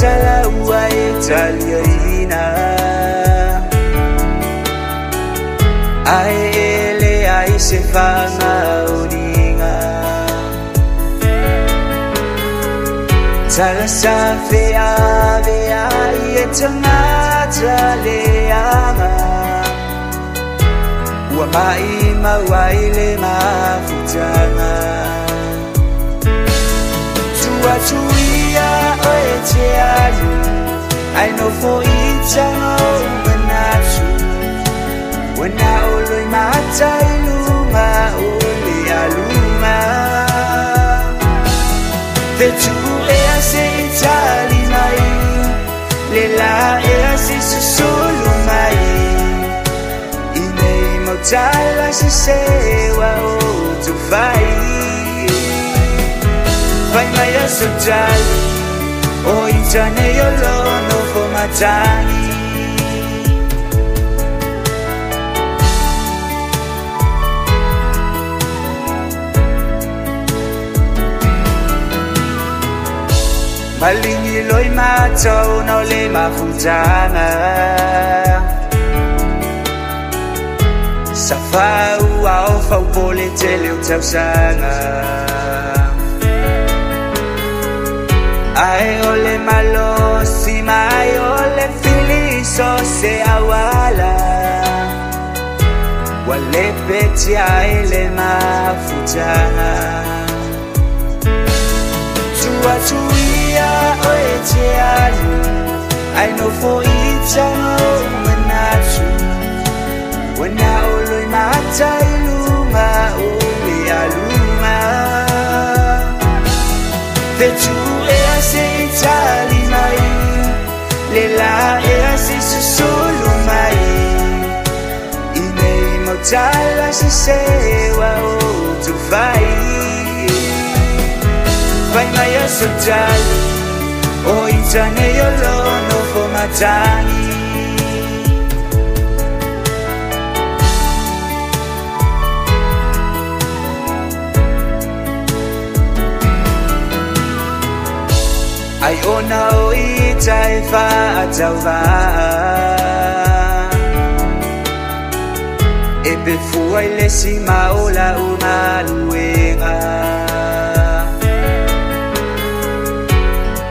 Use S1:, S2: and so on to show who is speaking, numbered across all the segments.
S1: tala ua e taliaina Ai ele ai se whangauringa Tala sa whiawe ai e tangata leanga Ua mai mawai le mawhutanga Tua tuia o e te alu Ai no fo I tanga o manatu Wana oloi matai luma o le aluma Te tu e a se itali mai Le la e a se susulu mai I nei mautala se sewa o tu fai Fai mai a sotali O itane yo lono fo matani Malingi loi matau no le mafutanga Sa fau au fau pole te leo tausanga Ai ole malosi mai ole filiso se awala Wale peti ai le mafutanga Tua tuia o e te alu Ai no fo I tanga o manatu Wana oloi matai luma o le aluma Te tu e a se itali mai Le la e a se susulu mai I nei mautala se sewa o tu fai Fai mai a sotali O itane yo lono fo matani Ai ona o ita e whaatau wā E pe fuai lesi maola o maluenga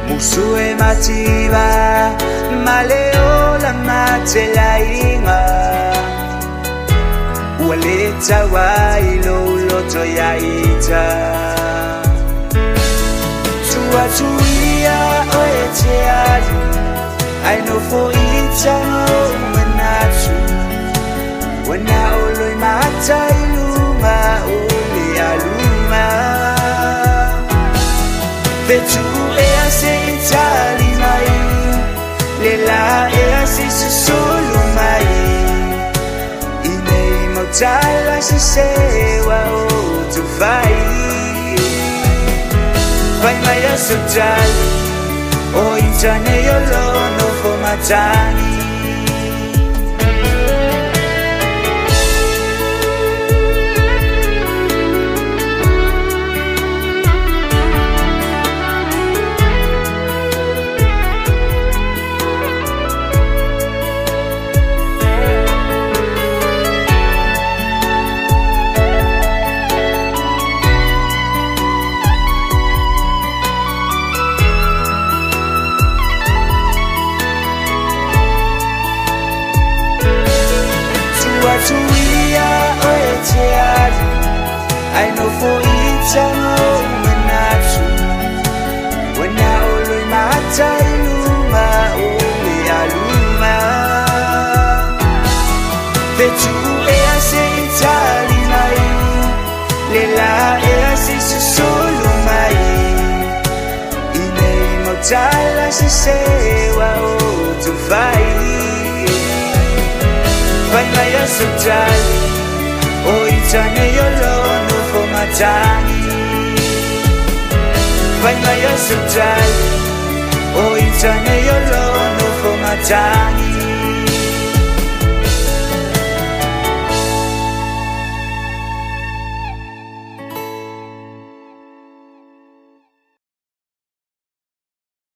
S1: Musu e mativa Maleola mate la inga Ua leta wai lo loto ya ita Tua tuia o e te alu Ai no fo I tanga o manatu Wana oloi matai luma o le aluma Vetu e a se itali mai Le la e a se susulu mai I nei mautala se sewa o tu fai Fai mai a sotali O itane yo lono fo matani Tuia o e te alu Ai no fo I tanga o manatu Wana oloi matai luma o le aluma Vetu e a se itali mai Le la e a se susulu mai I nei mautala se sewa o tu fai Fai mai a sotali O itane yo lono fo matani Fai mai a sotali O itane yo lono fo matani